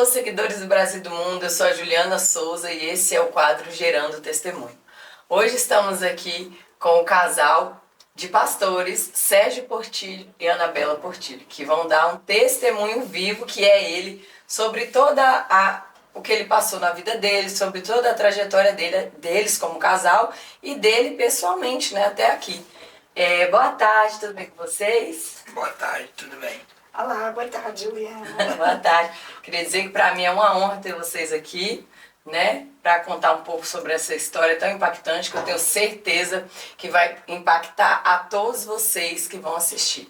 Alô, seguidores do Brasil e do Mundo, eu sou a Juliana Souza e esse é o quadro Gerando Testemunho. Hoje estamos aqui com o casal de pastores, Sérgio Portilho e Anabela Portilho, que vão dar um testemunho vivo, que é ele, sobre o que ele passou na vida dele, sobre toda a trajetória deles como casal e dele pessoalmente, né, até aqui. Boa tarde, tudo bem com vocês? Boa tarde, tudo bem? Olá, boa tarde, Juliana. Boa tarde. Queria dizer que para mim é uma honra ter vocês aqui, né, para contar um pouco sobre essa história tão impactante que eu tenho certeza que vai impactar a todos vocês que vão assistir.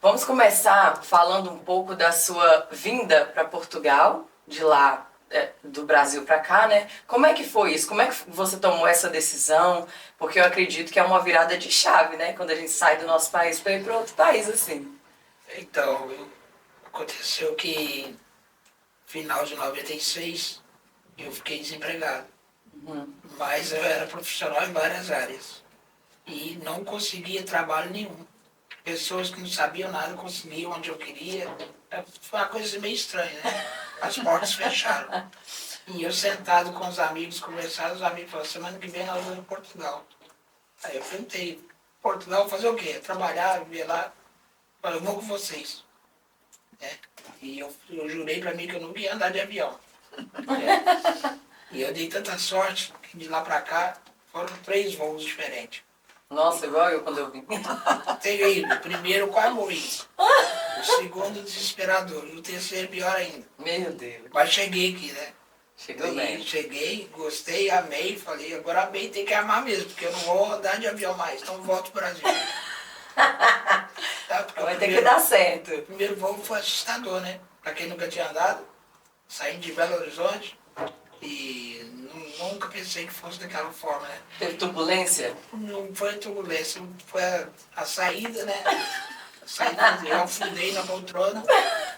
Vamos começar falando um pouco da sua vinda para Portugal, de lá do Brasil para cá, né? Como é que foi isso? Como é que você tomou essa decisão? Porque eu acredito que é uma virada de chave, né? Quando a gente sai do nosso país para ir para outro país, assim. Então, aconteceu que final de 96 eu fiquei desempregado. Mas eu era profissional em várias áreas e não conseguia trabalho nenhum. Pessoas que não sabiam nada conseguiam onde eu queria. Foi uma coisa meio estranha, né? As portas fecharam. E eu sentado com os amigos, conversando, os amigos falaram, semana que vem nós vamos em Portugal. Aí eu perguntei, Portugal fazer o quê? Trabalhar, viver lá? Eu falei, eu vou com vocês. E eu jurei pra mim que eu nunca ia andar de avião. E eu dei tanta sorte que de lá pra cá foram 3 voos diferentes. Nossa, igual eu quando eu vim. Terrível. O primeiro eu quase morri. O segundo desesperador. E o terceiro pior ainda. Meu Deus. Mas cheguei aqui, né? Chegou bem. Cheguei, gostei, amei. Falei, agora amei, tem que amar mesmo. Porque eu não vou andar de avião mais. Então volto pro Brasil. Vai ter que dar certo. O primeiro voo foi assustador, né? Pra quem nunca tinha andado. Saindo de Belo Horizonte. E nunca pensei que fosse daquela forma, né? Teve turbulência? Não foi turbulência, foi a saída, né? A saída, eu afundei na poltrona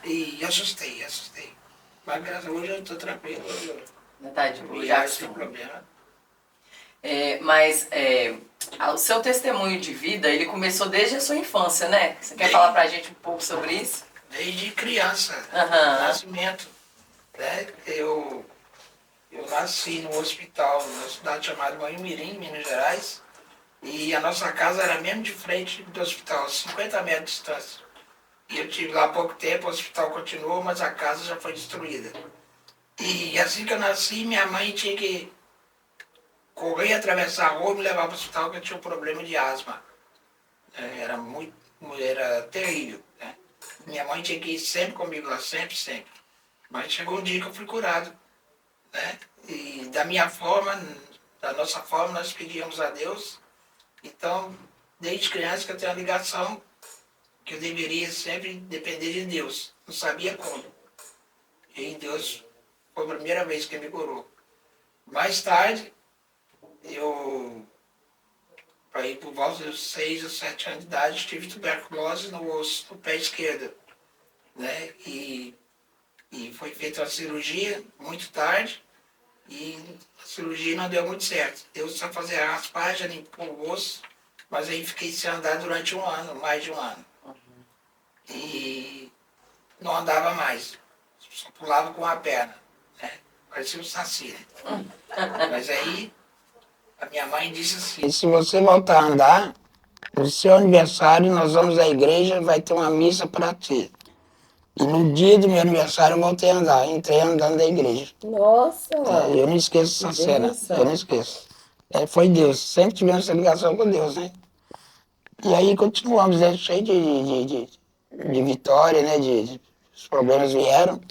e assustei. Mas graças a Deus eu estou tranquilo, Não tá de boa, eu já sem problema. Mas o seu testemunho de vida, ele começou desde a sua infância, né? Você quer falar pra gente um pouco sobre isso? Desde criança, nascimento, né? Eu nasci no hospital, numa cidade chamada Moimirim, Minas Gerais, e a nossa casa era mesmo de frente do hospital, 50 metros de distância. E eu tive lá há pouco tempo, o hospital continuou, mas a casa já foi destruída. E assim que eu nasci, minha mãe tinha que correr, atravessar a rua e me levar para o hospital, porque eu tinha um problema de asma. Era terrível, né? Minha mãe tinha que ir sempre comigo lá, sempre. Mas chegou um dia que eu fui curado, né? E da minha forma, da nossa forma, nós pedíamos a Deus. Então, desde criança que eu tenho a ligação que eu deveria sempre depender de Deus. Não sabia como. E Deus foi a primeira vez que me curou. Mais tarde, eu, aí por volta dos 6 ou 7 anos de idade, tive tuberculose no osso, no pé esquerdo, né? E foi feita uma cirurgia muito tarde. E a cirurgia não deu muito certo. Deu só fazer a raspagem, limpou o osso, mas aí fiquei sem andar durante um ano, mais de um ano. E não andava mais, só pulava com a perna, né? Parecia um saci, né? Mas aí a minha mãe disse assim, se você voltar a andar, no seu aniversário nós vamos à igreja, vai ter uma missa para ti. E no dia do meu aniversário eu voltei a andar, entrei andando da igreja. Nossa! Eu não esqueço essa cena, eu não esqueço. Foi Deus, sempre tivemos essa ligação com Deus, né? E aí continuamos, né? Cheio de vitória, né? Os problemas vieram.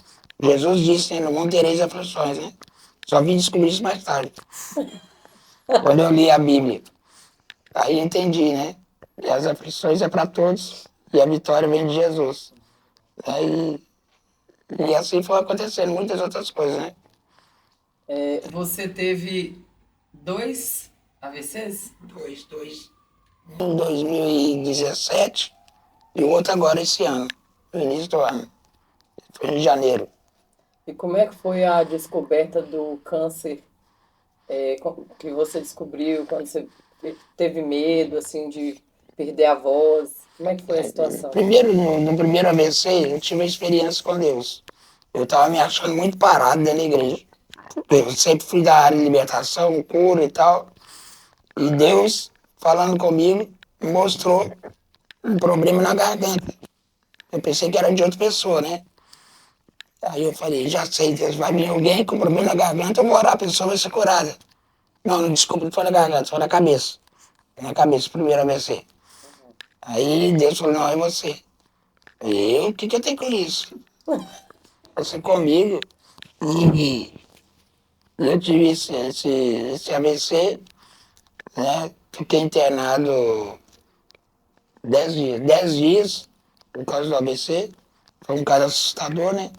Jesus disse, né? No mundo tereis aflições, né? Só vim descobrir isso mais tarde. Quando eu li a Bíblia. Aí entendi, né? E as aflições é para todos e a vitória vem de Jesus. E assim foi acontecendo muitas outras coisas, né? Você teve 2 AVCs? Dois. Em 2017 e o outro agora esse ano, no início do ano. Foi em janeiro. E como é que foi a descoberta do câncer que você descobriu quando você teve medo, assim, de perder a voz? Como é que foi a situação? Primeiro, no primeiro AVC, eu tive uma experiência com Deus. eu estava me achando muito parado dentro da igreja. Eu sempre fui da área de libertação, cura e tal. E Deus, falando comigo, me mostrou um problema na garganta. Eu pensei que era de outra pessoa, né? Aí eu falei, já sei, Deus, vai vir alguém com problema na garganta, eu vou orar, a pessoa vai ser curada. Não, não, desculpa, não foi na garganta, foi na cabeça. Na cabeça, primeiro AVC. Aí Deus falou, não, é você. Eu, o que que eu tenho com isso? Você comigo. E eu tive esse AVC, né? Fiquei internado 10 dias. 10 dias por causa do AVC. Foi um caso assustador, né?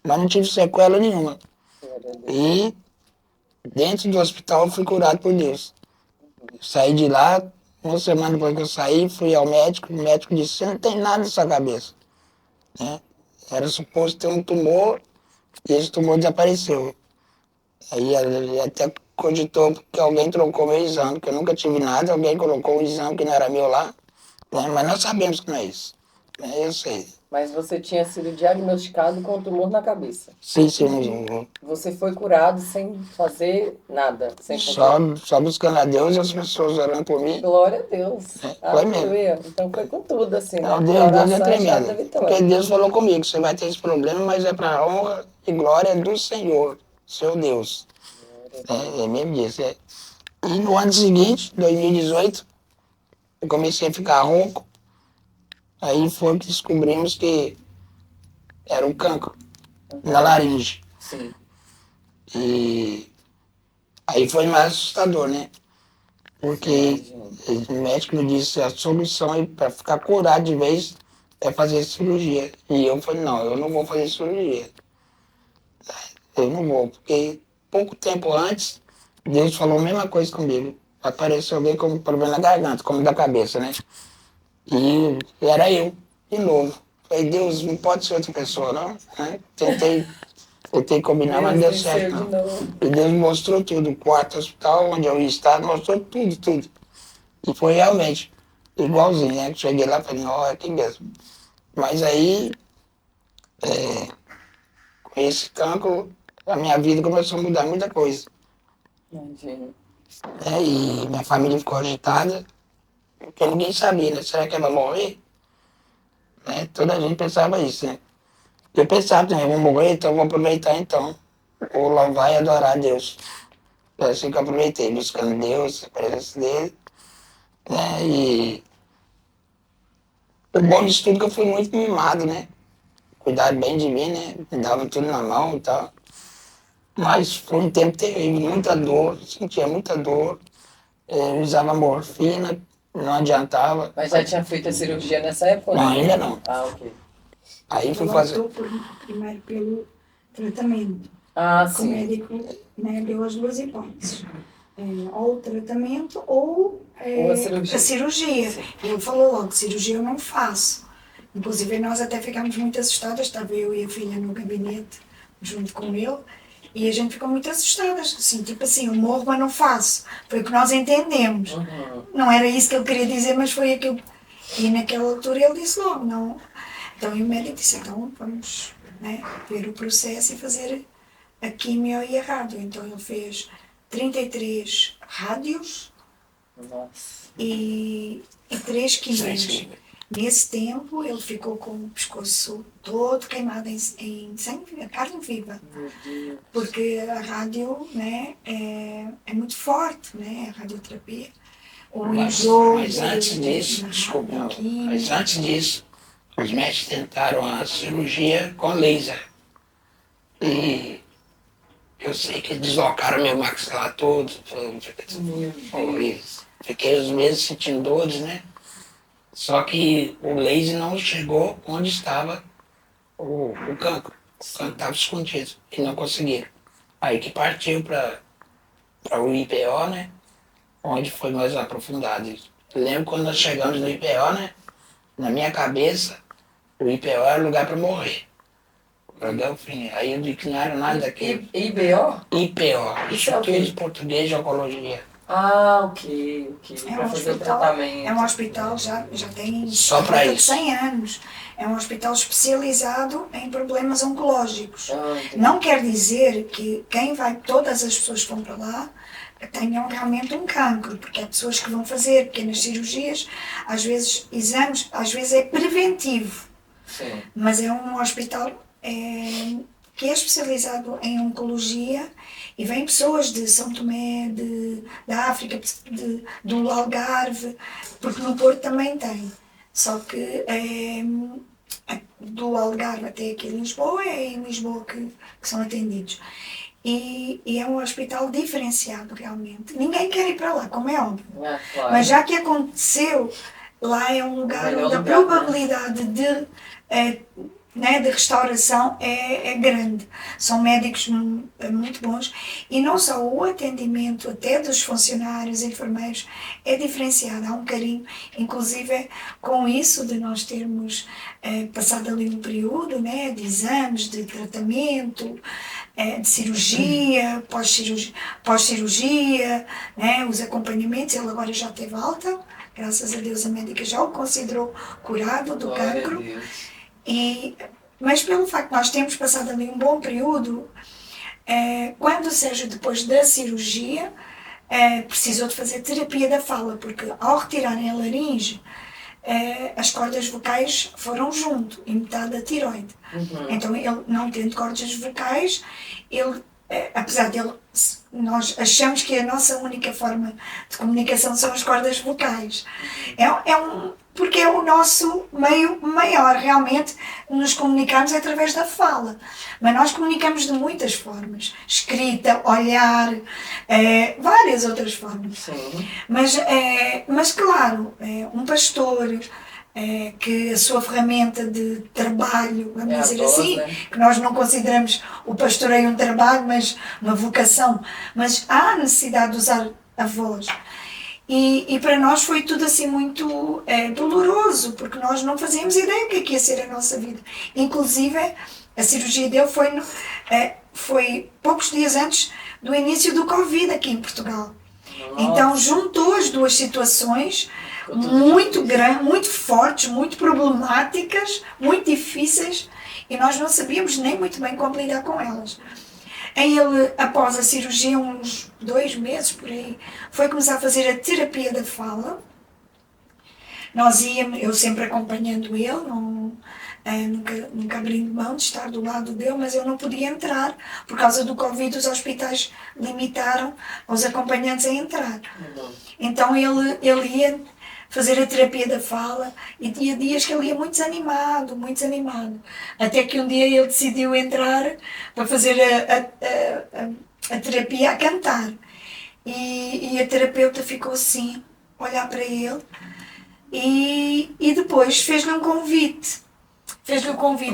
Mas não tive sequela nenhuma. E dentro do hospital eu fui curado por Deus. Saí de lá, uma semana depois que eu saí, fui ao médico, o médico disse, você não tem nada na sua cabeça. Né? Era suposto ter um tumor e esse tumor desapareceu. Aí ele até cogitou que alguém trocou meu exame, que eu nunca tive nada, alguém colocou um exame que não era meu lá, né? Mas nós sabemos que não é isso. Eu sei. Mas você tinha sido diagnosticado com tumor na cabeça. Sim, Você foi curado sem fazer nada, sem só buscando a Deus e as pessoas orando por mim. Glória a Deus. Foi mesmo. Aleluia. Então foi com tudo, assim, né? Não, A Deus é oração a chave da tremendo. vitória. Porque Deus falou comigo, você vai ter esse problema, mas é para a honra e glória do Senhor, seu Deus. Ele mesmo disse. E no ano seguinte, 2018, eu comecei a ficar rouco. Aí foi que descobrimos que era um cancro na laringe. Sim. E aí foi mais assustador, né? Porque o médico me disse a solução para ficar curado de vez é fazer cirurgia. E eu falei, não, eu não vou fazer cirurgia. Eu não vou, porque pouco tempo antes, Deus falou a mesma coisa comigo. Apareceu alguém com problema na garganta, como da cabeça, né? E era eu, de novo. Falei, Deus, não pode ser outra pessoa, não. Né? Tentei combinar, mas não deu certo, não. E Deus mostrou tudo, o quarto hospital onde eu ia estar, mostrou tudo. E foi realmente igualzinho, né? Cheguei lá e falei, ó, é aqui mesmo. Mas aí, com esse cancro, a minha vida começou a mudar muita coisa. Imagina. E minha família ficou agitada, porque ninguém sabia, né? Será que ela vai morrer? Né? Toda a gente pensava isso, né? Eu pensava também, eu vou morrer, então eu vou aproveitar então. Vou louvar e adorar a Deus. Foi assim que eu aproveitei, buscando Deus, a presença dele. Né? E o bom disso tudo é que eu fui muito mimado, né? Cuidaram bem de mim, né? Me davam tudo na mão e tal. Mas foi um tempo terrível, muita dor, sentia muita dor. Eu usava morfina, não adiantava. Mas já tinha feito a cirurgia nessa época? Não, ainda não. Ah, ok. Aí fui Ela fazer. optou primeiro pelo tratamento. Ah, O sim. médico, né, deu as duas hipóteses. Ou o tratamento ou Ou a cirurgia. a cirurgia. Ele falou logo, cirurgia eu não faço. Inclusive nós até ficámos muito assustadas, estava eu e a filha no gabinete junto com ele, e a gente ficou muito assustadas, assim, tipo assim, eu morro mas não faço. Foi o que nós entendemos. Não era isso que ele queria dizer, mas foi aquilo. E naquela altura ele disse logo, não. Então e o médico disse, então vamos, né, ver o processo e fazer a quimio e a rádio. Então ele fez 33 rádios Nossa. e 3 quimios. Nesse tempo ele ficou com o pescoço todo queimado em sangue, carne viva. Porque a rádio, né, é muito forte, né, a radioterapia. Mas antes disso, desculpa, mas antes disso, os médicos tentaram a cirurgia com laser. E eu sei que deslocaram meu maxilar todo. Fiquei uns meses sentindo dores, né? Só que o laser não chegou onde estava o cancro. O cancro estava escondido e não conseguiram. Aí que partiu para o IPO, né? Onde foi mais aprofundado. Lembro quando nós chegamos no IPO, né? Na minha cabeça, o IPO era lugar para morrer. Aí eu vi que não era nada daquilo. IBO? IPO, Instituto de Português de Oncologia. Ah, ok. Para fazer o tratamento. É um hospital, já tem Só para cerca de isso. 100 anos. É um hospital especializado em problemas oncológicos. Entendi. Não quer dizer que todas as pessoas que vão para lá tenham realmente um cancro, porque há pessoas que vão fazer pequenas cirurgias, às vezes exames, às vezes é preventivo. Sim. Mas é um hospital que é especializado em oncologia e vêm pessoas de São Tomé, da África, do Algarve, porque no Porto também tem. Só que do Algarve até aqui em Lisboa, é em Lisboa que são atendidos. E é um hospital diferenciado realmente. Ninguém quer ir para lá, como é óbvio. Claro. Mas já que aconteceu, lá é um lugar onde a probabilidade de restauração é grande. São médicos muito bons e não só o atendimento até dos funcionários, enfermeiros, é diferenciado. Há um carinho, inclusive com isso de nós termos passado ali um período de exames, de tratamento, de cirurgia, pós-cirurgia, os acompanhamentos. Ele agora já teve alta, graças a Deus a médica já o considerou curado do cancro. Mas pelo facto de nós termos passado ali um bom período, quando o Sérgio, depois da cirurgia, precisou de fazer terapia da fala, porque ao retirarem a laringe, as cordas vocais foram junto e metade da tiroide. Então ele, não tendo cordas vocais, apesar dele, nós achamos que a nossa única forma de comunicação são as cordas vocais. Porque é o nosso meio maior, realmente, nos comunicarmos é através da fala. Mas nós comunicamos de muitas formas. Escrita, olhar, várias outras formas. Sim. Mas claro, um pastor, que a sua ferramenta de trabalho, vamos dizer voz, assim, que nós não consideramos o pastoreio um trabalho, mas uma vocação. Mas há necessidade de usar a voz. E para nós foi tudo assim muito doloroso, porque nós não fazíamos ideia do que ia ser a nossa vida. Inclusive, a cirurgia dele foi poucos dias antes do início do Covid aqui em Portugal. Nossa. Então juntou as duas situações muito grandes, muito fortes, muito problemáticas, muito difíceis, e nós não sabíamos nem muito bem como lidar com elas. Ele, após a cirurgia, uns 2 meses por aí, foi começar a fazer a terapia da fala. Eu sempre acompanhando ele, nunca abrindo mão de estar do lado dele, mas eu não podia entrar. Por causa do Covid, os hospitais limitaram os acompanhantes a entrar. Então ele ia fazer a terapia da fala e tinha dias que ele ia muito desanimado. Até que um dia ele decidiu entrar para fazer a terapia a cantar. E a terapeuta ficou assim, a olhar para ele e depois fez-lhe um convite.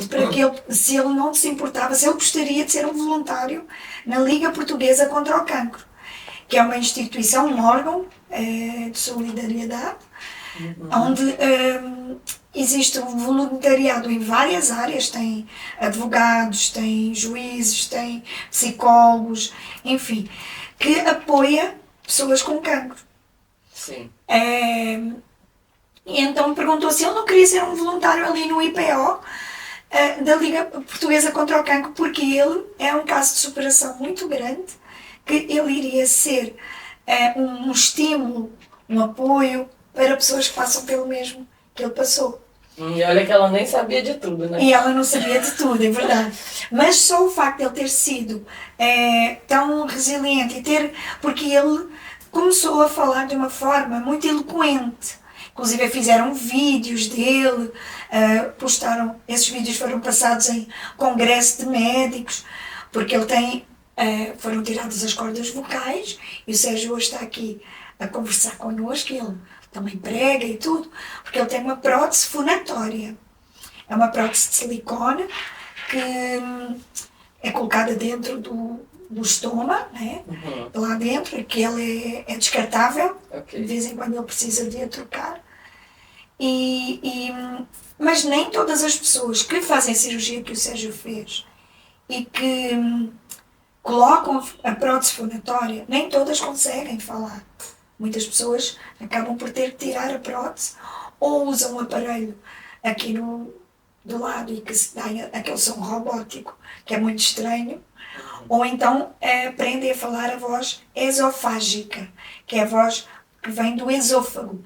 Para que ele, se ele não se importava, se ele gostaria de ser um voluntário na Liga Portuguesa contra o Cancro, que é uma instituição, um órgão de solidariedade, onde existe um voluntariado em várias áreas, tem advogados, tem juízes, tem psicólogos, enfim, que apoia pessoas com cancro. Sim. E então perguntou se ele não queria ser um voluntário ali no IPO da Liga Portuguesa contra o Cancro, porque ele é um caso de superação muito grande, que ele iria ser um estímulo, um apoio para pessoas que passam pelo mesmo que ele passou. E olha que ela nem sabia de tudo, né? E ela não sabia de tudo, é verdade. Mas só o facto de ele ter sido tão resiliente, porque ele começou a falar de uma forma muito eloquente. Inclusive fizeram vídeos dele, esses vídeos foram passados em congresso de médicos, porque ele foram tiradas as cordas vocais, e o Sérgio hoje está aqui a conversar connosco, ele também prega e tudo, porque ele tem uma prótese fonatória. É uma prótese de silicone que é colocada dentro do estômago, né? Lá dentro, que ele é descartável, de vez em quando ele precisa de a trocar. Mas nem todas as pessoas que fazem a cirurgia que o Sérgio fez e que colocam a prótese fonatória, nem todas conseguem falar. Muitas pessoas acabam por ter que tirar a prótese ou usam um aparelho aqui do lado e que se dá aquele som robótico, que é muito estranho. Ou então aprendem a falar a voz esofágica, que é a voz que vem do esôfago.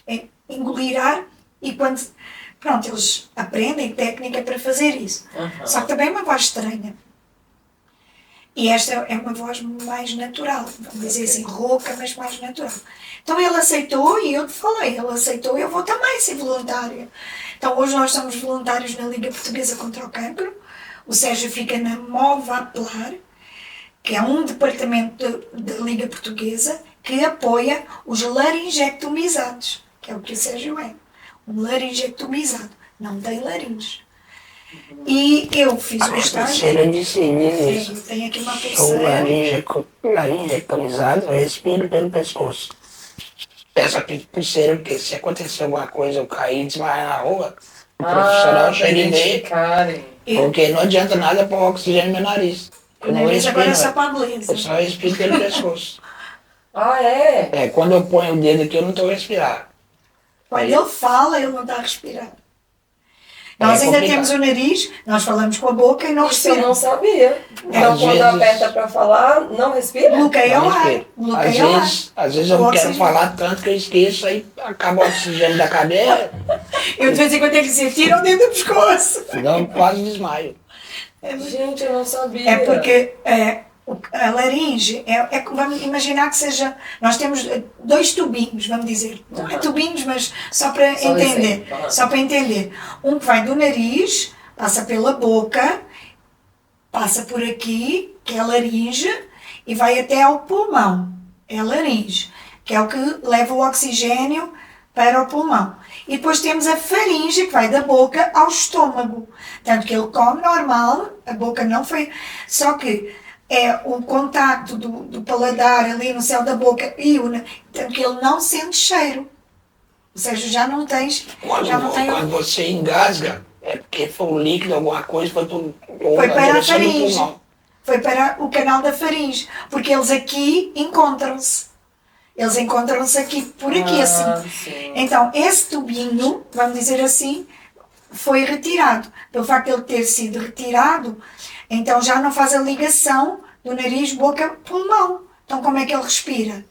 É engolir ar e quando... Pronto, eles aprendem técnica para fazer isso. Só que também é uma voz estranha. E esta é uma voz mais natural, vamos dizer assim, rouca, mas mais natural. Então ele aceitou e eu te falei, ele aceitou e eu vou também ser voluntária. Então hoje nós somos voluntários na Liga Portuguesa contra o Cancro. O Sérgio fica na Movaplar, que é um departamento da Liga Portuguesa que apoia os laringectomizados, que é o que o Sérgio é. Um laringectomizado, não tem laringe. E eu fiz o estágio. Eu disse isso. Eu tenho aqui uma Sou pulseira. laringectomizado, eu respiro pelo pescoço. Essa aqui pulseira, porque se acontecer alguma coisa, eu cair, desmaiar na rua, o profissional chega e vê, porque não adianta nada pôr oxigênio no meu nariz. Eu não Mas agora é respiro, só para a beleza. eu só respiro pelo pescoço. Ah, é? Quando eu ponho o dedo aqui, eu não estou respirando. Quando ele fala, ele não está a respirar. Nós ainda complicado. temos o nariz, nós falamos com a boca e não Isso eu não respiramos. sabia. Então Às quando vezes- aperta pra falar, não respira? Bloqueia o Não ar. respiro. Bloqueia o ar. Às vezes eu O não quero oxigênio. falar tanto que eu esqueço, aí acaba o oxigênio da cadeira, Eu de vez em quando tenho que dizer, tira o dedo do pescoço. então quase desmaio. Gente, eu não sabia. É porque a laringe, vamos imaginar que seja, nós temos 2 tubinhos, vamos dizer, não é tubinhos, mas só para Só entender, exemplo, só para entender. Um que vai do nariz, passa pela boca, passa por aqui, que é a laringe, e vai até ao pulmão, é a laringe, que é o que leva o oxigênio para o pulmão. E depois temos a faringe, que vai da boca ao estômago. Tanto que ele come normal, a boca não foi... Só que é o contacto do paladar ali no céu da boca e tanto que ele não sente cheiro. Ou seja, já não tens... já não tem... Quando você engasga, é porque foi um líquido, alguma coisa, foi Foi para a direção do faringe. pulmão. Foi para o canal da faringe. Porque eles aqui encontram-se. Eles encontram-se aqui, por aqui, assim. Sim. Então, esse tubinho, vamos dizer assim, foi retirado. Pelo facto de ele ter sido retirado, então já não faz a ligação do nariz, boca, pulmão. Então, como é que ele respira?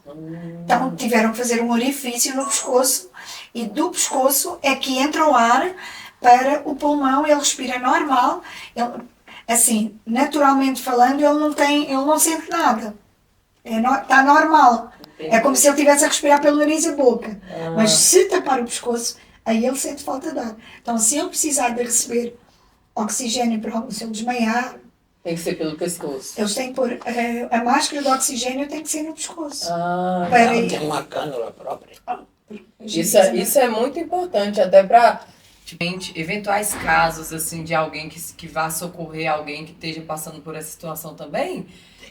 Então, tiveram que fazer um orifício no pescoço e do pescoço é que entra o ar para o pulmão, ele respira normal. Ele, assim, naturalmente falando, ele não sente nada. Está normal. É como se ele estivesse a respirar pelo nariz e boca. Mas se tapar o pescoço, aí ele sente falta de ar. Então, se ele precisar de receber oxigênio, se ele desmaiar, Tem que ser pelo pescoço. eles têm que pôr a máscara de oxigênio tem que ser no pescoço. Ah, Para Ela tem uma cânula própria. isso é muito importante, até para eventuais casos assim de alguém que vá socorrer alguém que esteja passando por essa situação também.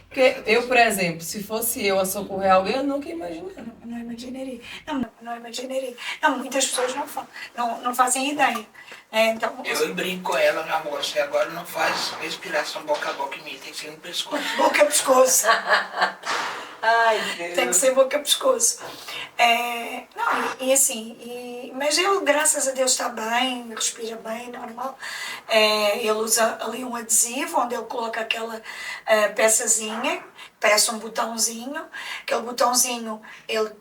Porque eu, por exemplo, se fosse eu a socorrer alguém, eu nunca imaginaria. Não imaginaria. Não imaginaria. Não, muitas pessoas não fazem ideia. Então, Eu brinco com ela, meu amor, você agora não faz respiração boca a boca em mim, tem que ser no pescoço. boca pescoço. Ai, Deus. Tem que ser boca pescoço. Mas ele, graças a Deus, está bem, respira bem, normal. Ele usa ali um adesivo onde ele coloca aquela peçazinha, parece um botãozinho. Aquele botãozinho, ele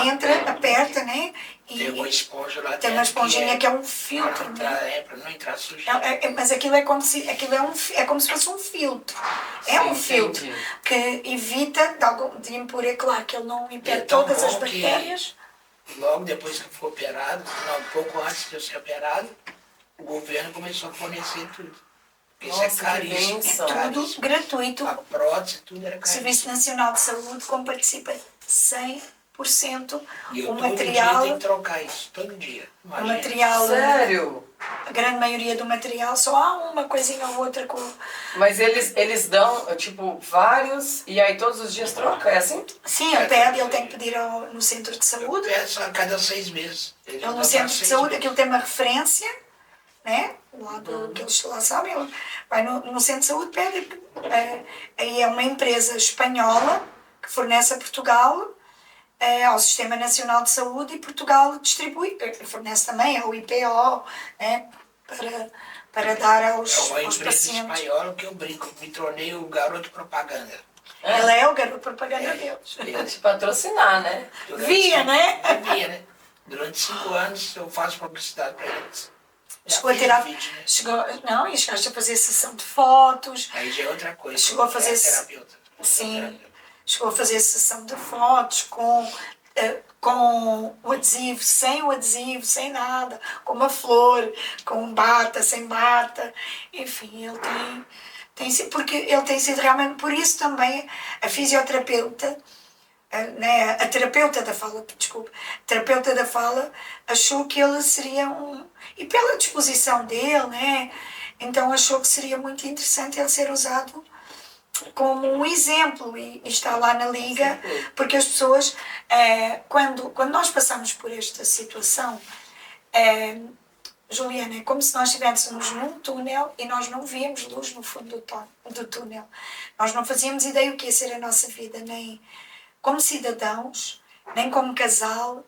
entra, aperta, né? E Tem uma esponja lá dentro. tem uma esponjinha que é um filtro, Para não né? para não entrar sujeira. Mas aquilo é como se fosse um filtro. É um Sim, filtro entendi. que evita de impurezza, claro que ele não impede É tão todas as bom que- bactérias. Logo depois que eu fui operado, não, pouco antes de eu ser operado, o governo começou a fornecer tudo. Isso Nossa, é que caríssimo. bênção. Tudo gratuito. A prótese, tudo era O caríssimo. Serviço Nacional de Saúde como participa 100%. E eu O todo dia material, tenho que trocar isso, todo dia. o Imagina. material, Sério? a grande maioria do material, só há uma coisinha ou outra com... Mas eles dão, tipo, vários e aí todos os dias troca, é assim? Sim, ele tem que pedir no centro de Eu saúde. peço a cada 6 meses. Eles Ele dão no para centro de 6 saúde, meses. aquilo tem uma referência né? Lá que eles lá sabem, ele vai no centro de saúde, pede. Aí é uma empresa espanhola que fornece a Portugal ao Sistema Nacional de Saúde, e Portugal distribui, fornece também ao IPO, né? Para dar aos É uma empresa pacientes. espanhola que eu brinco, me tornei o garoto propaganda. Ele é o garoto propaganda deles. Ia te patrocinar, né? Via, né? Via, né? Durante 5 anos eu faço publicidade para eles. Chegou a tirar. Vídeo, né? Não, e chegaste a fazer sessão de fotos. Aí já é outra coisa. Chegou a fazer. Terapeuta. Sim. Chegou a fazer sessão de fotos com o adesivo, sem o adesivo, sem nada, com uma flor, com bata, sem bata. Enfim, ele tem sido, porque ele tem sido realmente, por isso também a fisioterapeuta, né, a terapeuta da fala, desculpa, a terapeuta da fala achou que ele seria e pela disposição dele, né, então achou que seria muito interessante ele ser usado como um exemplo, e está lá na Liga, porque as pessoas, quando nós passamos por esta situação, Juliana, é como se nós estivéssemos num túnel e nós não víamos luz no fundo do túnel. Nós não fazíamos ideia o que ia ser a nossa vida, nem como cidadãos, nem como casal,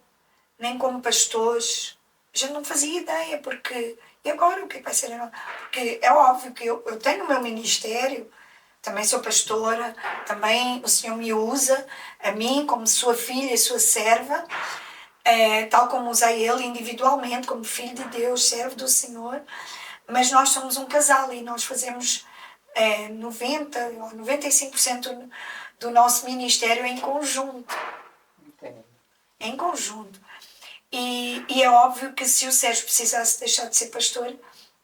nem como pastores. A gente não fazia ideia, porque e agora o que vai ser a nossa? Porque é óbvio que eu tenho o meu ministério, também sou pastora, também o Senhor me usa, a mim, como sua filha e sua serva, tal como usa ele individualmente, como filho de Deus, servo do Senhor, mas nós somos um casal e nós fazemos 90% ou 95% do nosso ministério em conjunto. Entendo. Em conjunto. E é óbvio que se o Sérgio precisasse deixar de ser pastor,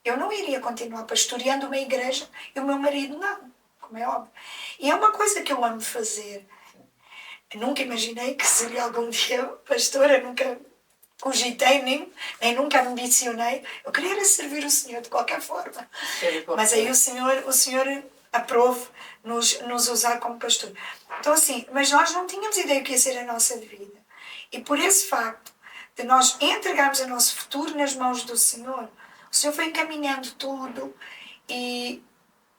eu não iria continuar pastoreando uma igreja e o meu marido não. Como é óbvio. E é uma coisa que eu amo fazer. Eu nunca imaginei que seria algum dia pastora, nunca cogitei, nem nunca ambicionei. Eu queria era servir o Senhor de qualquer forma. Mas aí o Senhor aprove nos usar como pastor. Então assim, mas nós não tínhamos ideia do que ia ser a nossa vida. E por esse facto de nós entregarmos o nosso futuro nas mãos do Senhor, o Senhor foi encaminhando tudo. E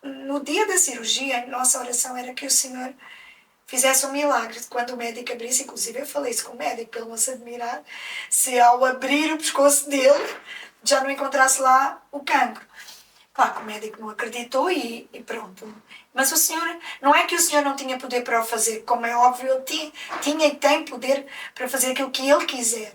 no dia da cirurgia, a nossa oração era que o Senhor fizesse um milagre. Quando o médico abrisse, inclusive eu falei isso com o médico, para ele não se admirar, se ao abrir o pescoço dele já não encontrasse lá o cancro. Claro que o médico não acreditou e pronto. Mas o Senhor, não é que o Senhor não tinha poder para o fazer, como é óbvio, ele tinha e tem poder para fazer aquilo que ele quiser.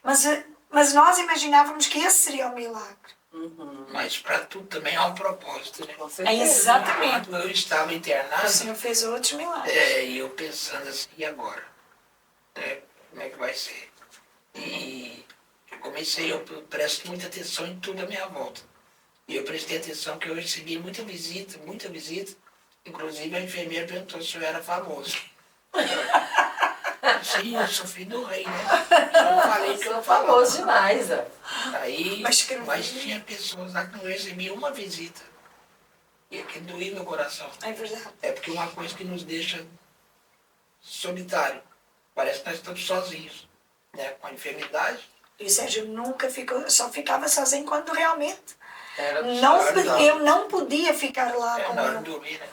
Mas nós imaginávamos que esse seria o milagre. Uhum. Mas para tudo também há um propósito, né? Com certeza. Exatamente. Quando eu estava internado, O Senhor fez outros milagres. e eu pensando assim, e agora? Como é que vai ser? E eu presto muita atenção em tudo à minha volta. E eu prestei atenção que eu recebi muita visita. Inclusive a enfermeira perguntou se eu era famoso. Sim, eu sou filho do rei, né? Só não falei que eu não falava. Famoso demais, ó. Aí, Mas tinha pessoas lá que não recebiam uma visita. E aquilo doía meu coração. É verdade. É porque é uma coisa que nos deixa solitário. Parece que nós estamos sozinhos, né? Com a enfermidade. E o Sérgio nunca ficou, só ficava sozinho quando realmente Era eu não podia ficar lá com na hora de ele. dormir, né?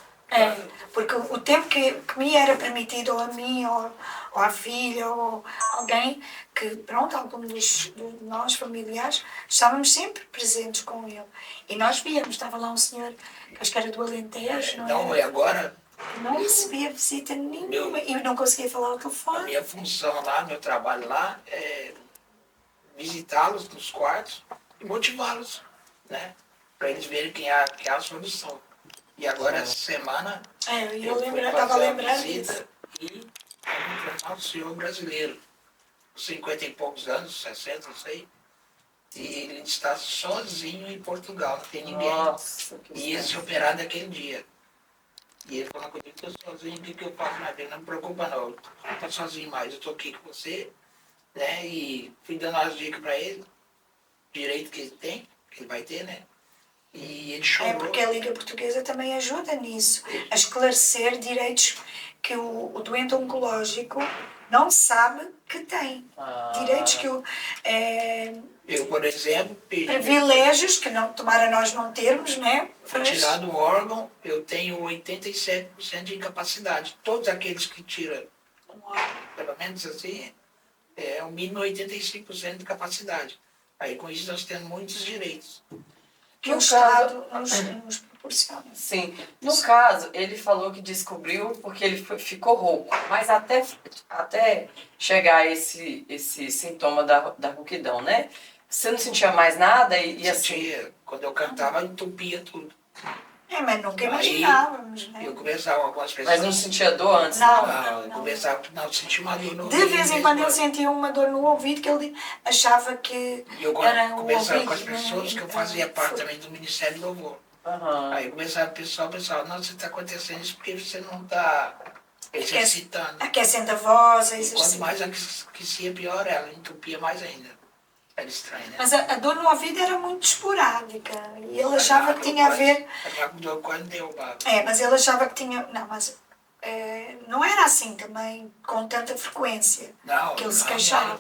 Porque o tempo que me era permitido, ou a mim, ou à filha, ou alguém que, pronto, algum de nós familiares, estávamos sempre presentes com ele. E nós víamos, estava lá um senhor, que acho que era do Alentejo, Não, é? e agora Não recebia visita nenhuma e não conseguia falar ao a telefone. minha função lá, meu trabalho lá, é visitá-los nos quartos e motivá-los, né? Para eles verem que há a solução. E agora, essa semana, Eu fui estava fazer uma lembrando visita disso. e enfrentar um senhor brasileiro, 50 e poucos anos, 60, não sei. E ele está sozinho em Portugal, não tem ninguém. Nossa, que E ia se operar naquele dia. E ele falou comigo, estou sozinho, o que eu faço na vida? Não me preocupa não, eu não estou sozinho mais, eu estou aqui com você, né? E fui dando as dicas para ele, direito que ele tem, que ele vai ter, né? E ele chorou. Porque a Liga Portuguesa também ajuda nisso, a esclarecer direitos que o doente oncológico não sabe que tem. Ah. Direitos que Eu, por exemplo, privilégios que não, tomara nós não termos, né? tirado o órgão, eu tenho 87% de incapacidade. Todos aqueles que tiram, pelo menos assim, é o mínimo 85% de capacidade. Aí com isso nós temos muitos direitos. Que o No Estado caso- nos proporciona. Sim. No caso, ele falou que descobriu porque ele ficou rouco. Mas até chegar a esse sintoma da rouquidão, né? Você não sentia mais nada e assim... Sentia, quando eu cantava, entupia tudo. Mas nunca Aí, imaginávamos, né? Eu conversava com algumas pessoas. Mas não sentia dor antes? Não. Eu conversava, não, sentia uma dor no De ouvido vez em mesmo. quando ele sentia uma dor no ouvido que ele achava que E eu era o conversava ouvido. com as pessoas que eu fazia parte também do Ministério do Louvor. Aham. Aí começava o pessoal, não, você está acontecendo isso porque você não está exercitando. Aquecendo a voz, E quanto exercício. mais aquecia, pior ela, entupia mais ainda. Era estranho, né? Mas a dor no ouvido era muito esporádica e ele achava que tinha a ver. A dor quase derrubava. Mas ele achava que tinha. Não, mas não era assim também, com tanta frequência Não, que ele se não, queixava.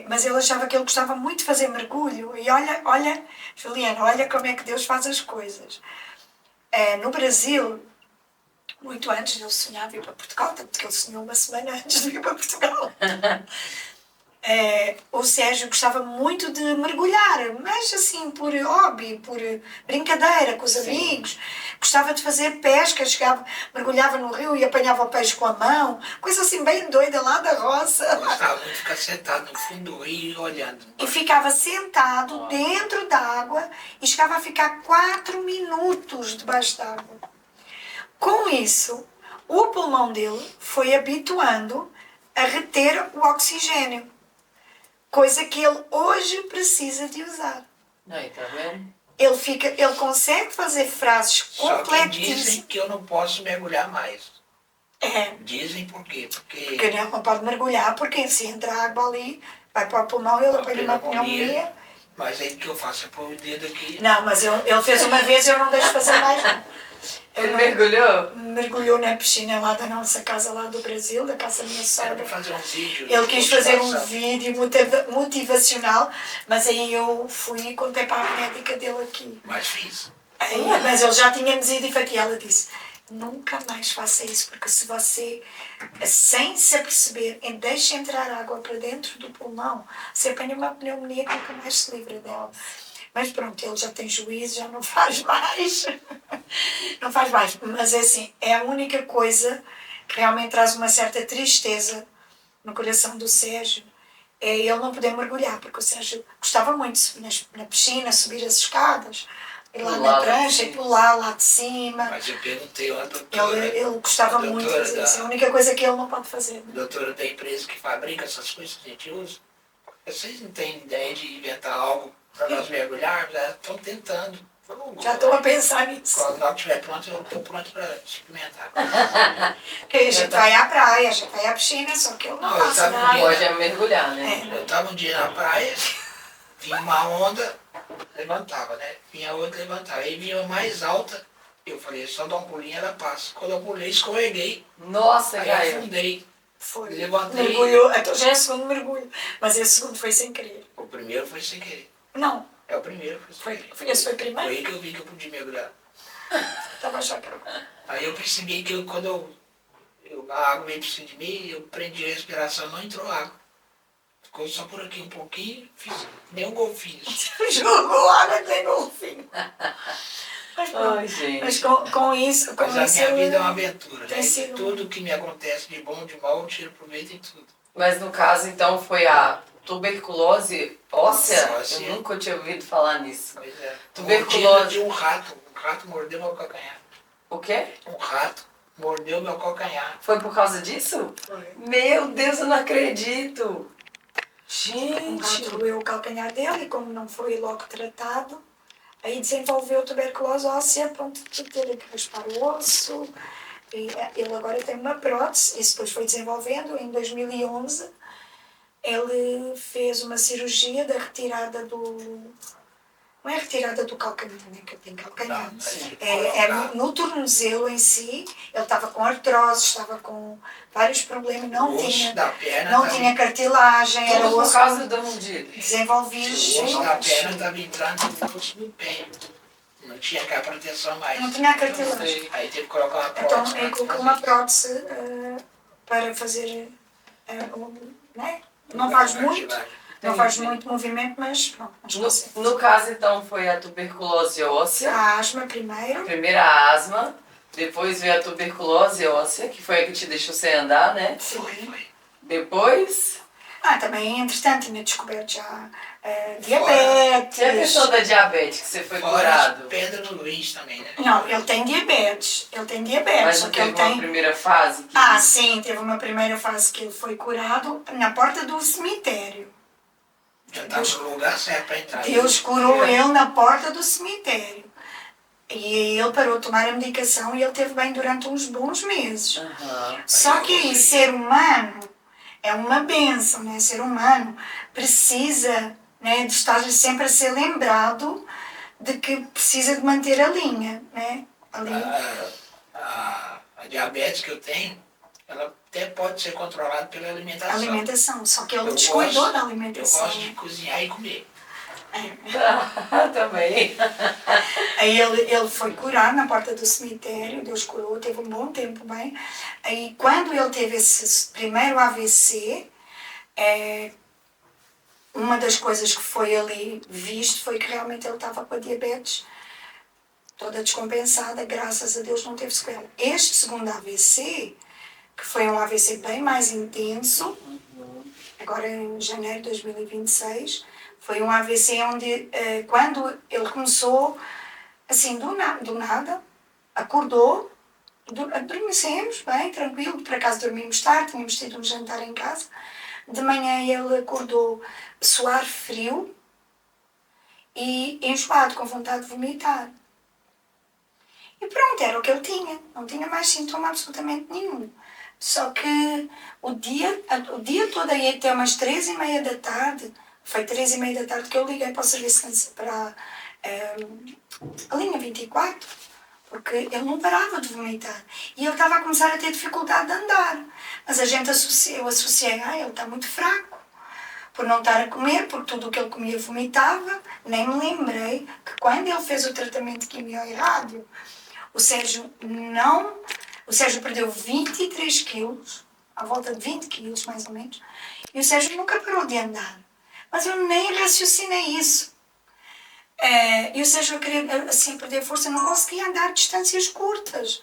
Mas ele achava que ele gostava muito de fazer mergulho. E olha, Juliana, olha como é que Deus faz as coisas. No Brasil, muito antes de ele sonhar vir para Portugal, tanto que ele sonhou uma semana antes de vir para Portugal. O Sérgio gostava muito de mergulhar, mas assim, por hobby, por brincadeira com os amigos. Gostava de fazer pesca, mergulhava no rio e apanhava o peixe com a mão. Coisa assim bem doida lá da roça. Eu gostava muito de ficar sentado no fundo do rio olhando. E ficava sentado dentro d'água e chegava a ficar 4 minutos debaixo d'água. Com isso, o pulmão dele foi habituando a reter o oxigênio. Coisa que ele hoje precisa de usar. Aí, tá vendo? Ele consegue fazer frases Só que dizem completíssimas. que eu não posso mergulhar mais. É, Dizem por quê? porque Porque ele não pode mergulhar, porque se entra água ali, vai para o pulmão, ele apanha uma pneumonia. Mas aí o que eu faço? Eu ponho o dedo aqui. Não, mas ele fez uma vez e eu não deixo fazer mais. Não. Ele mergulhou? Mergulhou na piscina lá da nossa casa lá do Brasil, da casa da minha Era sogra. para fazer um vídeo. Ele quis fazer um motivação. vídeo motivacional, mas aí eu fui e contei para a médica dele aqui. Mas fiz. Aí, mas ele já tinha-me dito e ela disse, nunca mais faça isso, porque se você, sem se aperceber, deixa entrar água para dentro do pulmão, você apanha uma pneumonia que nunca mais se livra dela. Mas pronto, ele já tem juízo, já não faz mais. Não faz mais. Mas é assim, é a única coisa que realmente traz uma certa tristeza no coração do Sérgio, é ele não poder mergulhar, porque o Sérgio gostava muito de subir na piscina, subir as escadas, ir lá na prancha e pular lá de cima. Mas eu perguntei à doutora. Ele gostava muito de fazer isso. É a única coisa que ele não pode fazer. Doutora da empresa que fabrica essas coisas que a gente usa. Vocês não têm ideia de inventar algo para nós mergulharmos? Estão tentando. Já estou a pensar nisso. Quando nós estiver pronto, eu estou pronto para experimentar. Porque a gente vai à praia, a gente vai à piscina, só que ele não Não, eu passa tava nada. Pode mergulhar, né? Eu estava um dia na praia, vinha uma onda, levantava, né? Vinha outra, levantava. Aí vinha mais alta, eu falei, só dá um pulinho, ela passa. Quando eu pulei, escorreguei. Nossa, Aí Gaia. afundei. Foi. Levantei. Mergulhou, então já é o segundo mergulho. Mas esse segundo foi sem querer. O primeiro foi sem querer. Não, É o primeiro, foi sem querer. esse foi Foi primeiro. aí que eu vi que eu podia mergulhar. Estava chocado. Aí eu percebi que quando a água veio por cima de mim, eu prendi a respiração, não entrou água. Ficou só por aqui um pouquinho, fiz nem um golfinho. Jogou água que nem golfinho. Mas, pronto. Ai, gente. Mas com isso, Mas a isso minha vida é uma eu- aventura, né? tem sido- Tudo que me acontece de bom, de mal, eu tiro proveito em tudo. Mas no caso, então, foi a tuberculose óssea? Óssea. Eu nunca tinha ouvido falar nisso. Pois é. Tuberculose. Mordida de um rato mordeu meu calcanhar. O quê? Um rato mordeu meu calcanhar. Foi por causa disso? Foi. Meu Deus, eu não acredito. Um Gente. rato roeu o calcanhar dele e como não foi logo tratado, aí desenvolveu tuberculose óssea, pronto, de ter que raspar o osso. E ele agora tem uma prótese, isso depois foi desenvolvendo. Em 2011, ele fez uma cirurgia da retirada não é retirada do calcanhar, né? Que eu tenho calcanhar. Não, É no tornozelo em si, ele estava com artrose, estava com vários problemas, não o osso tinha, da perna não tava- tinha cartilagem, era Tudo por osso causa de desenvolvido. O osso da perna estava entrando no osso do pé. Não tinha aquela proteção mais. Não tinha cartilagem. Aí teve que colocar uma Então, prótese. ele colocou uma prótese para fazer, né? Não faz muito, não faz muito movimento, mas pronto. Mas consegue. No caso, então, foi a tuberculose óssea, A asma a primeiro, primeira asma, depois veio a tuberculose óssea, que foi a que te deixou sem andar, né? Foi. Depois, também, entretanto, tinha descoberto já diabetes. e a questão da diabetes, que você foi Fora curado? pedra no Luiz também, né? Não, ele tem diabetes, Mas só não que ele teve uma tem... primeira fase? Sim, teve uma primeira fase que ele foi curado na porta do cemitério. Já estava no lugar certo para entrar. Deus curou ele na porta do cemitério. E ele parou de tomar a medicação e ele esteve bem durante uns bons meses. Aham. Só que ser humano é uma bênção, né? Ser humano precisa, né, de estar sempre a ser lembrado de que precisa de manter a linha, né? A diabetes que eu tenho, ela até pode ser controlada pela alimentação. Alimentação. Só que ele Eu descuidou gosto- da Eu alimentação. gosto de cozinhar e comer. Também. Aí ele foi curar na porta do cemitério, Deus curou, teve um bom tempo bem. Aí quando ele teve esse primeiro AVC, uma das coisas que foi ali visto foi que realmente ele estava com a diabetes toda descompensada, graças a Deus não teve sequela. Este segundo AVC, que foi um AVC bem mais intenso, agora em janeiro de 2026, foi um AVC onde, quando ele começou, assim, do nada, acordou, adormecemos bem, tranquilo, por acaso dormimos tarde, tínhamos tido um jantar em casa, de manhã ele acordou suar frio e enjoado, com vontade de vomitar. E pronto, era o que ele tinha, não tinha mais sintoma absolutamente nenhum. Só que o dia todo aí até umas 3h30 da tarde, foi 3h30 da tarde que eu liguei para o serviço, para a linha 24, porque ele não parava de vomitar. E ele estava a começar a ter dificuldade de andar. Mas a gente eu associei, ele está muito fraco, por não estar a comer, porque tudo o que ele comia vomitava. Nem me lembrei que quando ele fez o tratamento de quimio e rádio, o Sérgio perdeu 23 quilos, à volta de 20 quilos mais ou menos, e o Sérgio nunca parou de andar. Mas eu nem raciocinei isso. E o Sérgio queria assim, perder força, não conseguia andar distâncias curtas.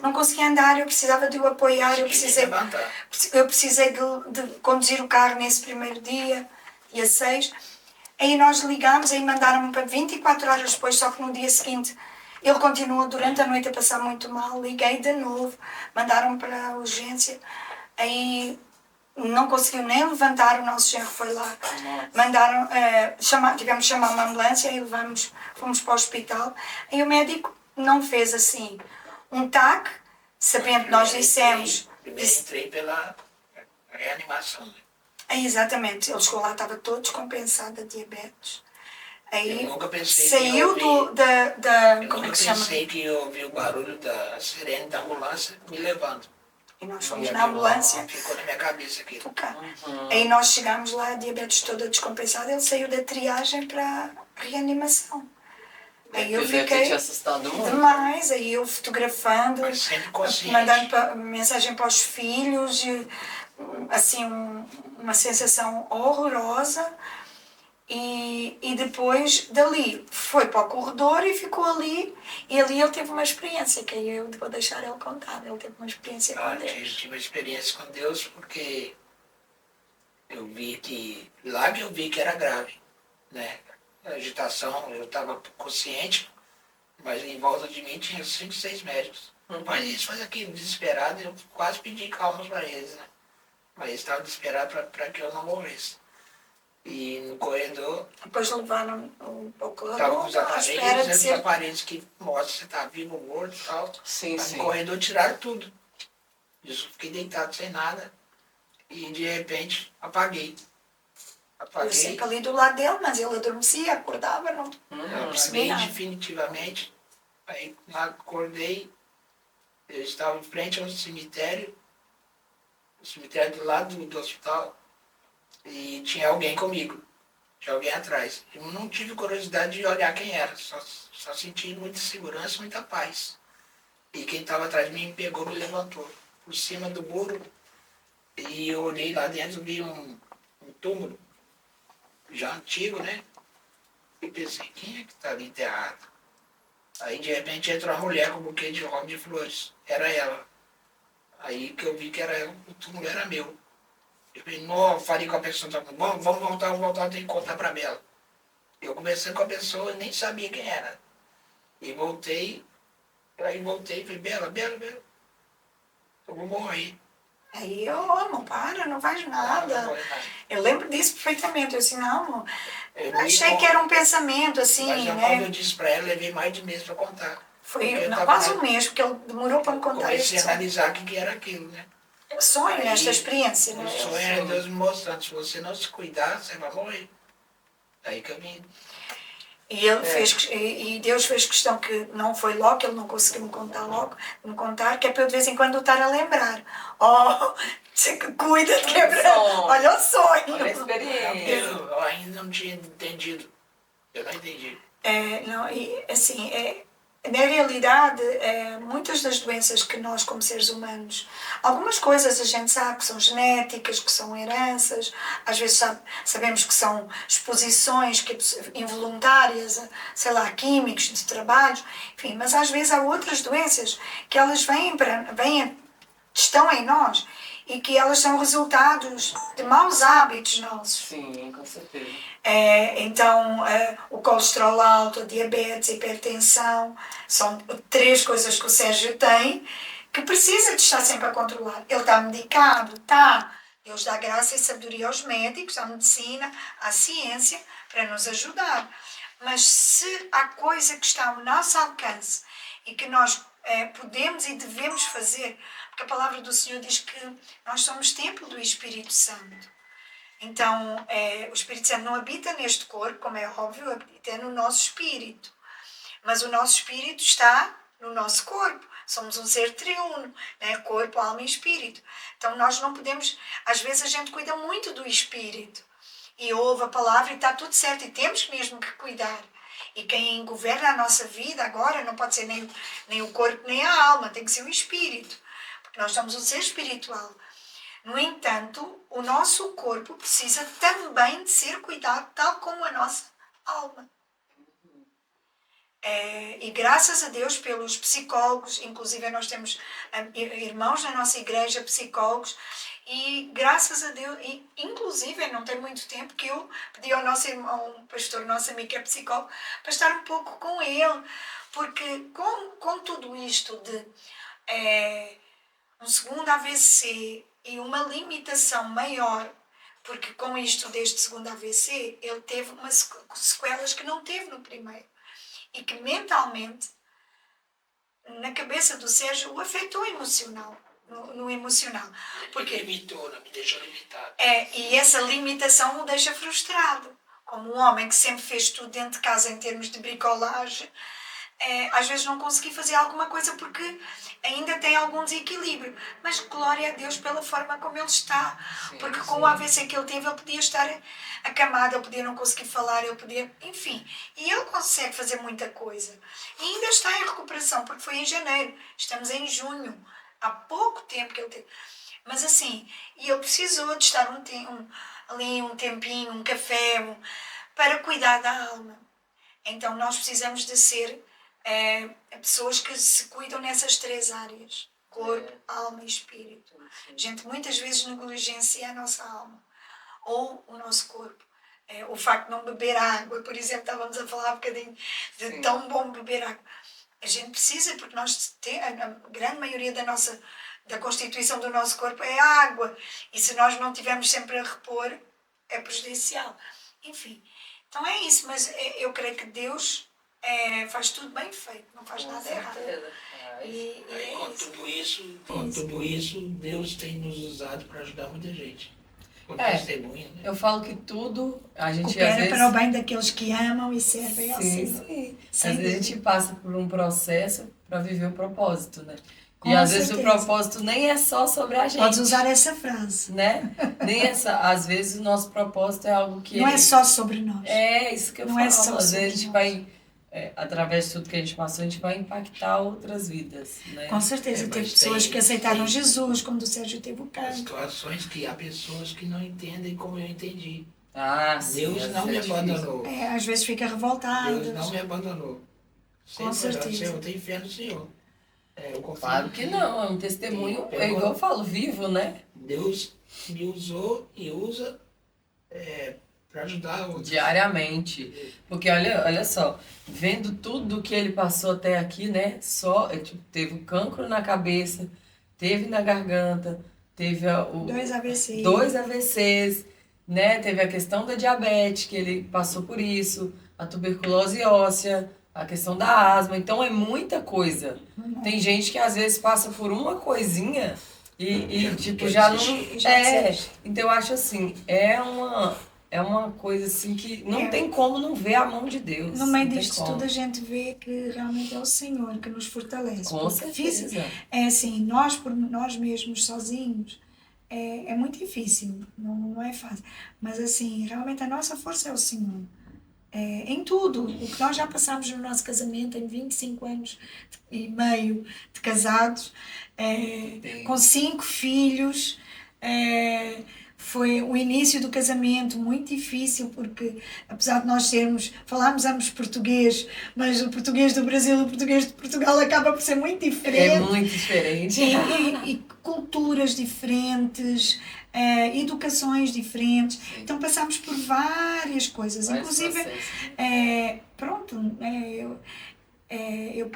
Não conseguia andar, eu precisava de o apoiar, eu precisei de conduzir o carro nesse primeiro dia 6. Aí nós ligámos, aí mandaram-me para 24 horas depois, só que no dia seguinte ele continuou durante a noite a passar muito mal. Liguei de novo, mandaram-me para a urgência, aí não conseguiu nem levantar, o nosso genro foi lá. Mandaram, tivemos de chamar uma ambulância, aí fomos para o hospital. Aí o médico não fez assim um TAC, sabendo que nós dissemos... Primeiro entrei pela reanimação. Exatamente, ele chegou lá, estava todo descompensado de diabetes. Aí Eu nunca pensei saiu que eu como é nunca que se chama? pensei que eu ouvi o barulho da sirene da ambulância me levando. E nós fomos na ambulância. Ficou na minha cabeça aquilo. Tocar. Aí nós chegámos lá, a diabetes toda descompensada, ele saiu da triagem para a reanimação. Aí eu Deve ter te fiquei assustado muito. demais, aí eu fotografando, Mas sempre consciente. mandando mensagem para os filhos, assim, uma sensação horrorosa. E depois dali foi para o corredor e ficou ali. E ali ele teve uma experiência, que aí eu vou deixar ele contar. Ele teve uma experiência com Deus. Eu tive uma experiência com Deus porque eu vi que era grave, né? A agitação, eu estava consciente, mas em volta de mim tinha 5, 6 médicos. Faz isso, faz aquilo, desesperado, eu quase pedi calma para eles, né? Mas eles estavam desesperados para que eu não morresse. E no corredor, Depois levaram para o estava com corredor, os à aparelhos, espera de os ser... aparelhos que mostram se você está vivo ou morto e tal. Sim, Mas sim. no corredor tiraram tudo. Eu fiquei deitado sem nada e de repente apaguei. Eu sempre ali do lado dele, mas ele adormecia, acordava, não percebi Apaguei nada. definitivamente. Aí acordei, eu estava em frente ao cemitério, o cemitério do lado do hospital, e tinha alguém comigo, tinha alguém atrás. Eu não tive curiosidade de olhar quem era, só senti muita segurança, muita paz. E quem estava atrás de mim me pegou, me levantou por cima do muro, e eu olhei lá dentro, vi um túmulo, já antigo, né? E pensei, quem é que está ali enterrado? Aí de repente entrou uma mulher com um buquê de ramo de flores. Era ela. Aí que eu vi que era ela, o túmulo era meu. Eu falei, não, falei com a pessoa, vamos voltar, tem que contar pra Bela. Eu conversei com a pessoa, nem sabia quem era. E voltei, falei, Bela, eu vou morrer. Aí eu, não para, não faz nada. Não, nada. Eu lembro disso perfeitamente. Eu assim, não, Eu achei que era um pensamento assim, Mas já né? quando eu disse pra ela, levei mais de mês pra contar. Foi quase um mês, porque ele demorou para me contar Comecei isso. a analisar o que era aquilo, né? Sonho, Aí, esta experiência, O né? sonho é Deus me mostrando, se você não se cuidar, você vai morrer. Aí que eu vim. E ele fez, e Deus fez questão que não foi logo, que ele não conseguiu me contar, que é para eu de vez em quando estar a lembrar. Oh, você que cuida de quebrar. Olha o sonho. Olha a experiência. Eu ainda não tinha entendido. Eu não entendi. Não, e assim, na realidade, muitas das doenças que nós, como seres humanos, algumas coisas a gente sabe que são genéticas, que são heranças, às vezes sabemos que são exposições involuntárias, sei lá, químicos de trabalhos, enfim, mas às vezes há outras doenças que elas estão em nós e que elas são resultados de maus hábitos nossos. Sim, com certeza. Então, o colesterol alto, a diabetes, a hipertensão, são 3 coisas que o Sérgio tem que precisa de estar sempre a controlar. Ele está medicado, está. Deus dá graça e sabedoria aos médicos, à medicina, à ciência, para nos ajudar. Mas se há coisa que está ao nosso alcance e que nós podemos e devemos fazer, porque a palavra do Senhor diz que nós somos templo do Espírito Santo. Então, o Espírito Santo não habita neste corpo, como é óbvio, habita no nosso espírito. Mas o nosso espírito está no nosso corpo. Somos um ser triuno, né? Corpo, alma e espírito. Então, nós não podemos... Às vezes a gente cuida muito do espírito. E ouve a palavra e está tudo certo. E temos mesmo que cuidar. E quem governa a nossa vida agora não pode ser nem o corpo nem a alma. Tem que ser o espírito. Porque nós somos um ser espiritual. No entanto, o nosso corpo precisa também de ser cuidado, tal como a nossa alma. E graças a Deus pelos psicólogos, inclusive nós temos irmãos na nossa igreja, psicólogos, e graças a Deus, e inclusive não tem muito tempo que eu pedi ao nosso irmão, um pastor, nosso amigo que é psicólogo, para estar um pouco com ele, porque com tudo isto de um segundo AVC e uma limitação maior, porque com isto deste segundo AVC, ele teve umas sequelas que não teve no primeiro. E que mentalmente, na cabeça do Sérgio, o afetou no emocional. Porque limitou, não me deixou limitado. E essa limitação o deixa frustrado. Como um homem que sempre fez tudo dentro de casa em termos de bricolagem, às vezes não consegui fazer alguma coisa porque ainda tem algum desequilíbrio. Mas glória a Deus pela forma como ele está. Sim, porque com o AVC que ele teve, ele podia estar acamado, ele podia não conseguir falar, ele podia... Enfim, e ele consegue fazer muita coisa. E ainda está em recuperação, porque foi em janeiro. Estamos em junho. Há pouco tempo que ele teve. Mas assim, e ele precisou de estar ali um tempinho, um café, para cuidar da alma. Então nós precisamos de ser pessoas que se cuidam nessas 3 áreas. Corpo, alma e espírito. A gente muitas vezes negligencia a nossa alma. Ou o nosso corpo. O facto de não beber água, por exemplo, estávamos a falar um bocadinho de tão bom beber água. A gente precisa, porque a grande maioria da constituição do nosso corpo é água. E se nós não tivermos sempre a repor, é prejudicial. Enfim, então é isso. Mas eu creio que Deus faz tudo bem feito, não faz nada errado. E com tudo isso, Deus tem nos usado para ajudar muita gente. o testemunho, né? Eu falo que tudo, a gente às Coopera vezes... para o bem daqueles que amam e servem ao Sim, Senhor. sim. Sem Às vezes a dúvida. gente passa por um processo para viver o propósito, né? Com E às vezes o certeza. propósito nem é só sobre a gente. Podes usar essa frase. Né? Nem essa, às vezes o nosso propósito é algo que... Não é só sobre nós. É isso que eu Não falo. é só Às sobre vezes a gente nós. vai, através de tudo que a gente passou, a gente vai impactar outras vidas, né? Com certeza. Teve mas pessoas tem- que aceitaram tem- Jesus, quando o Sérgio teve o Há cancro. situações que há pessoas que não entendem como eu entendi. Ah, sim. Deus às não me vezes é difícil. abandonou. Às vezes fica revoltado. Deus não me abandonou. Com certeza. Senhor, eu tenho fé no Senhor. Eu confio Claro que não, é um testemunho, Sim, é igual eu falo, vivo, né? Deus me usou e usa para ajudar outros. Diariamente. Porque olha só, vendo tudo que ele passou até aqui, né? Teve o cancro na cabeça, teve na garganta, teve 2 AVC. 2 AVCs, né? Teve a questão da diabetes, que ele passou por isso, a tuberculose óssea, a questão da asma. Então é muita coisa. Tem gente que às vezes passa por uma coisinha e tipo, já não. Então eu acho assim, é uma coisa assim que não tem como não ver a mão de Deus. No meio não tem disto como. tudo a gente vê que realmente é o Senhor que nos fortalece. Com Porque certeza. é assim, nós por nós mesmos sozinhos é muito difícil, não é fácil. Mas assim, realmente a nossa força é o Senhor. Em tudo. O que nós já passámos no nosso casamento, em 25 anos e meio de casados, com 5 filhos, foi o início do casamento muito difícil, porque apesar de nós falarmos ambos português, mas o português do Brasil e o português de Portugal acaba por ser muito diferente. É muito diferente. E culturas diferentes, educações diferentes. Então passámos por várias coisas. Inclusive,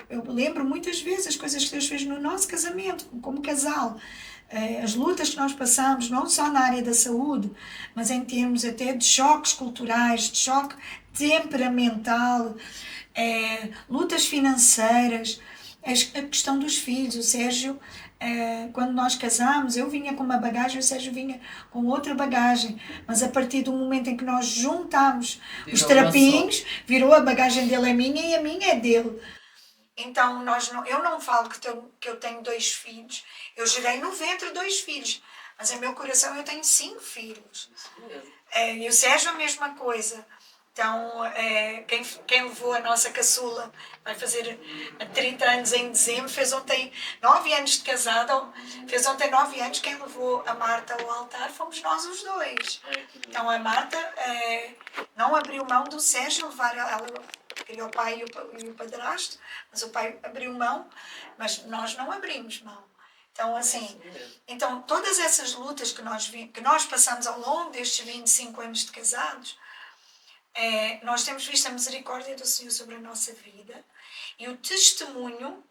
eu lembro muitas vezes as coisas que Deus fez no nosso casamento, como casal. As lutas que nós passamos, não só na área da saúde, mas em termos até de choques culturais, de choque temperamental, lutas financeiras, a questão dos filhos. O Sérgio, quando nós casámos, eu vinha com uma bagagem, o Sérgio vinha com outra bagagem, mas a partir do momento em que nós juntámos os trapinhos, virou a bagagem dele é minha e a minha é dele. Então, eu não falo que eu tenho 2 filhos. Eu gerei no ventre 2 filhos. Mas em meu coração eu tenho 5 filhos. E o Sérgio a mesma coisa. Então, quem levou a nossa caçula, vai fazer 30 anos em dezembro, fez ontem 9 anos de casada, fez ontem 9 anos, quem levou a Marta ao altar fomos nós os 2. Então a Marta não abriu mão do Sérgio levar ela. Queria o pai e o padrasto, mas o pai abriu mão, mas nós não abrimos mão. Então, assim, todas essas lutas que nós passamos ao longo destes 25 anos de casados, nós temos visto a misericórdia do Senhor sobre a nossa vida e o testemunho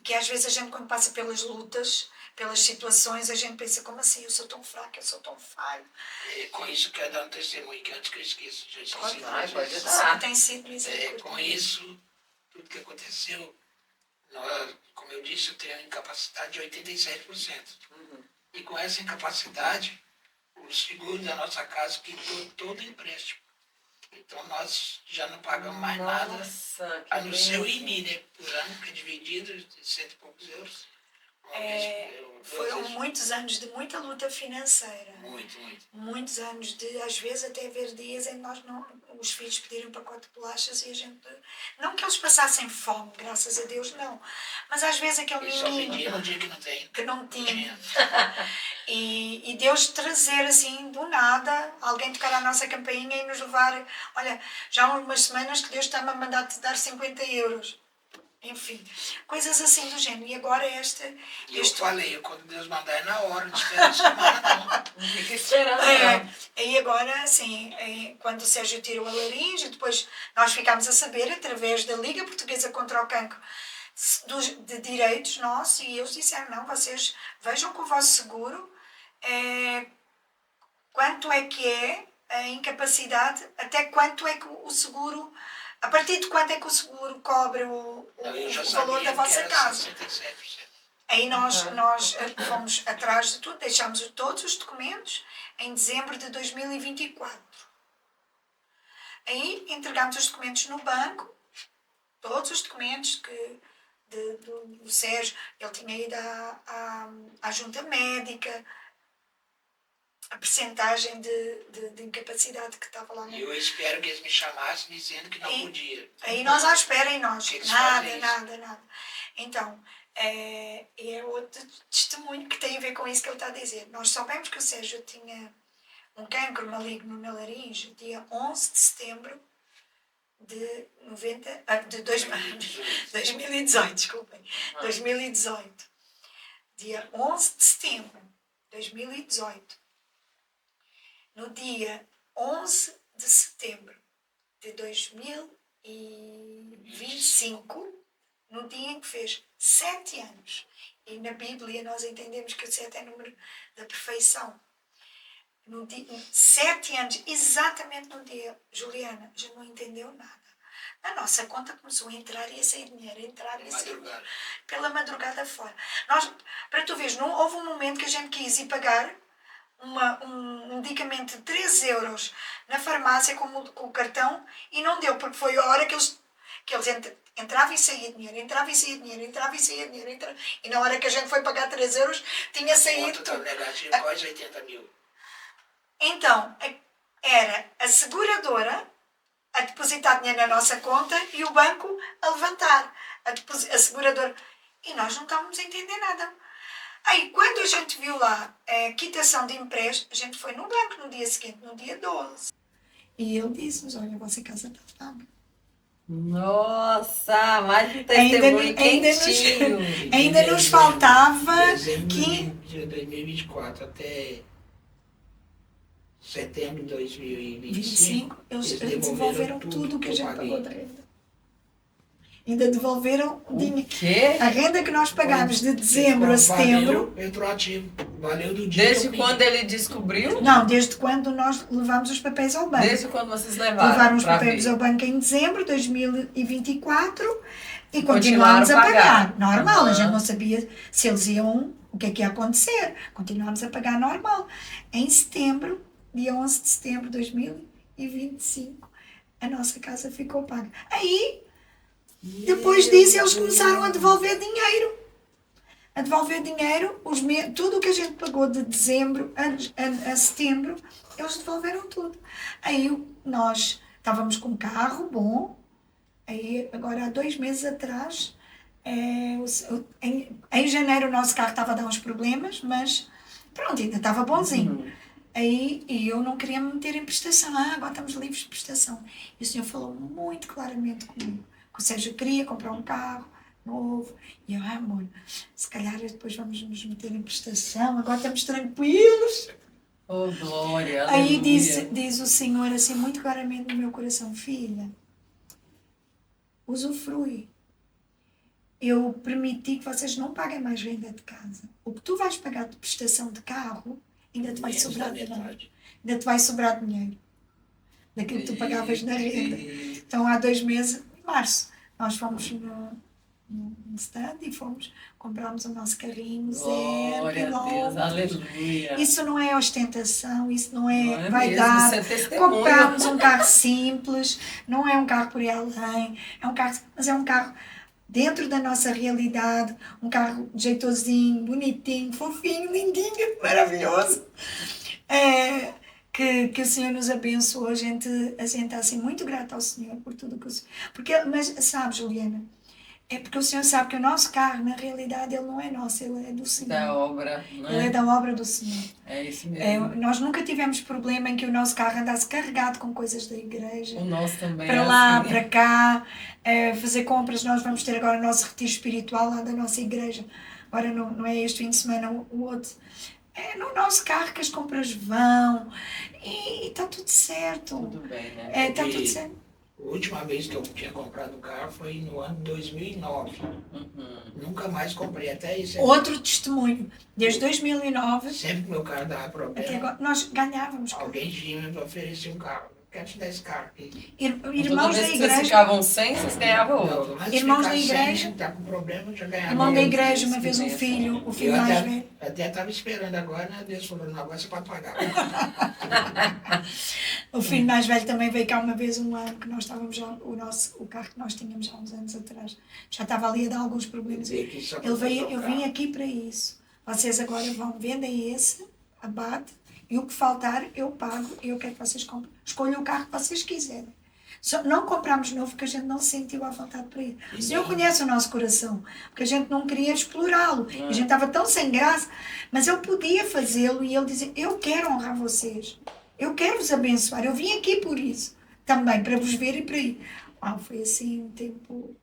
que às vezes a gente, quando passa pelas lutas, pelas situações, a gente pensa, como assim? Eu sou tão fraca, eu sou tão falho. Com isso, quero dar um testemunho que antes que eu esqueça. Pode dar. Só tem sido misericórdia. Com isso, tudo que aconteceu, como eu disse, eu tenho incapacidade de 87%. E com essa incapacidade, o seguro da nossa casa quitou todo o empréstimo. Então nós já não pagamos mais nada, a não ser o IMI, né, por ano, que é dividido de 100 e poucos euros. Foram muitos anos de muita luta financeira. Muito. Muitos anos de, às vezes, até haver dias em que os filhos pediram pacote de bolachas e a gente... Não que eles passassem fome, graças a Deus, não. Mas às vezes aquele menino... só pedia no dia que não tem. Que não tinha. E Deus trazer assim, do nada, alguém tocar a nossa campainha e nos levar... Olha, já há umas semanas que Deus está-me a mandar te dar 50 euros. Enfim, coisas assim do género. E agora eu falei, quando Deus mandar é na hora, não espera semana não. Não fica esperando. E agora, assim, quando o Sérgio tirou a laringe, depois nós ficámos a saber, através da Liga Portuguesa contra o Cancro, de direitos nossos, e eles disseram, não, vocês vejam com o vosso seguro quanto é que é a incapacidade, até quanto é que o seguro... A partir de quanto é que o seguro cobre o valor da vossa casa? 67%. Aí nós fomos atrás de tudo, deixámos todos os documentos em dezembro de 2024. Aí entregámos os documentos no banco, todos os documentos do Sérgio. Ele tinha ido à junta médica, a percentagem de incapacidade que estava lá. E eu espero que eles me chamassem dizendo que não podia. Aí nós à espera e nós, Eles nada. Então, é outro testemunho que tem a ver com isso que ele está a dizer. Nós soubemos que o Sérgio tinha um cancro maligno na laringe dia 11 de setembro de 2018, desculpem, 2018. Dia 11 de setembro de 2018. No dia 11 de setembro de 2025, no dia em que fez 7 anos, e na Bíblia nós entendemos que o 7 é o número da perfeição. No dia, 7 anos, exatamente no dia, Juliana já não entendeu nada. A nossa conta começou a entrar e a sair dinheiro, pela madrugada fora. Para tu veres, não houve um momento que a gente quis ir pagar um medicamento de 3 euros na farmácia com o cartão e não deu, porque foi a hora que eles entravam e saía dinheiro, e na hora que a gente foi pagar 3 euros tinha saído tudo. Negativo, quase 80 mil. Então, era a seguradora a depositar dinheiro na nossa conta e o banco a levantar, a seguradora. E nós não estávamos a entender nada. Aí, quando a gente viu lá a quitação de empréstimo, a gente foi no banco no dia seguinte, no dia 12. E ele disse-nos, olha, a vossa casa está paga. Nossa, mais um testemunho quentinho. Ainda nos faltava de 2024 até setembro de 2025, eles devolveram tudo o que a gente pagou de renda. Ainda devolveram a renda que nós pagámos de dezembro a setembro. Retroativo. Valeu do dia. Desde quando ele descobriu? Não, desde quando nós levámos os papéis ao banco. Desde quando vocês levaram? Levaram os papéis ao banco em dezembro de 2024 e continuámos a pagar. Normal, a gente não sabia se eles iam, o que é que ia acontecer. Continuámos a pagar normal. Em setembro, dia 11 de setembro de 2025, a nossa casa ficou paga. Aí, depois disso, eles começaram a devolver dinheiro. Tudo o que a gente pagou de dezembro a setembro, eles devolveram tudo. Aí nós estávamos com um carro bom, aí agora há 2 meses atrás, em janeiro o nosso carro estava a dar uns problemas, mas pronto, ainda estava bonzinho. Aí eu não queria me meter em prestação. Agora estamos livres de prestação. E o senhor falou muito claramente comigo. O Sérgio queria comprar um carro novo. E eu, amor, se calhar depois vamos nos meter em prestação, agora estamos tranquilos. Oh, glória, Aí aleluia. diz o Senhor assim, muito claramente no meu coração, filha, usufrui. Eu permiti que vocês não paguem mais renda de casa. O que tu vais pagar de prestação de carro, ainda te vai sobrar dinheiro. Ainda te vai sobrar dinheiro. Daquilo que tu pagavas na renda. Então, há 2 meses, em março, nós fomos no stand e comprámos o nosso carrinho, 0 quilómetros. Aleluia. Isso não é ostentação, isso não é vaidade. Comprámos um carro simples, não é um carro por ir além, mas é um carro dentro da nossa realidade, um carro jeitosinho, bonitinho, fofinho, lindinho, maravilhoso. Que o Senhor nos abençoou, a gente está assim muito grata ao Senhor por tudo que o Senhor... Mas sabe, Juliana, é porque o Senhor sabe que o nosso carro, na realidade, ele não é nosso, ele é do Senhor. Da obra, não é? Ele é da obra do Senhor. É isso mesmo. Nós nunca tivemos problema em que o nosso carro andasse carregado com coisas da igreja. O nosso também para lá, para cá, fazer compras. Nós vamos ter agora o nosso retiro espiritual lá da nossa igreja. Agora não é este fim de semana, o outro. É no nosso carro que as compras vão e está tudo certo. Tudo bem, né? Está tudo certo. A última vez que eu tinha comprado um carro foi no ano 2009. Nunca mais comprei, até isso. Outro testemunho. Desde 2009. Sempre que meu carro dava Até problema, agora, nós ganhávamos. alguém tinha me oferecer um carro. quero te dar esse carro aqui. Toda Irmãos vez da que vocês igreja, ficavam sem, vocês ganhavam outro. Não, antes de Irmãos ficar da sem, igreja. tá com problema, já ganhava. irmão da Meu igreja, Deus, uma vez que um bênção. filho, o filho Eu mais até, velho. até estava esperando agora, né? Deus falou, não, agora você pode pagar. O filho mais velho também veio cá uma vez, um ano, que nós estávamos já, o carro que nós tínhamos há uns anos atrás, já estava ali a dar alguns problemas. Veio aqui só pra Ele veio, comprar o eu vim carro. aqui para isso. Vocês agora vão, vendem esse, abate, e o que faltar eu pago, e eu quero que vocês comprem. Escolham o carro que vocês quiserem. Só não compramos novo porque a gente não se sentiu à vontade para ir. O Senhor conhece o nosso coração, porque a gente não queria explorá-lo. A gente estava tão sem graça, mas eu podia fazê-lo e ele dizia, eu quero honrar vocês. Eu quero vos abençoar. Eu vim aqui por isso. Também, para vos ver e para ir. Uau, foi assim um tempo...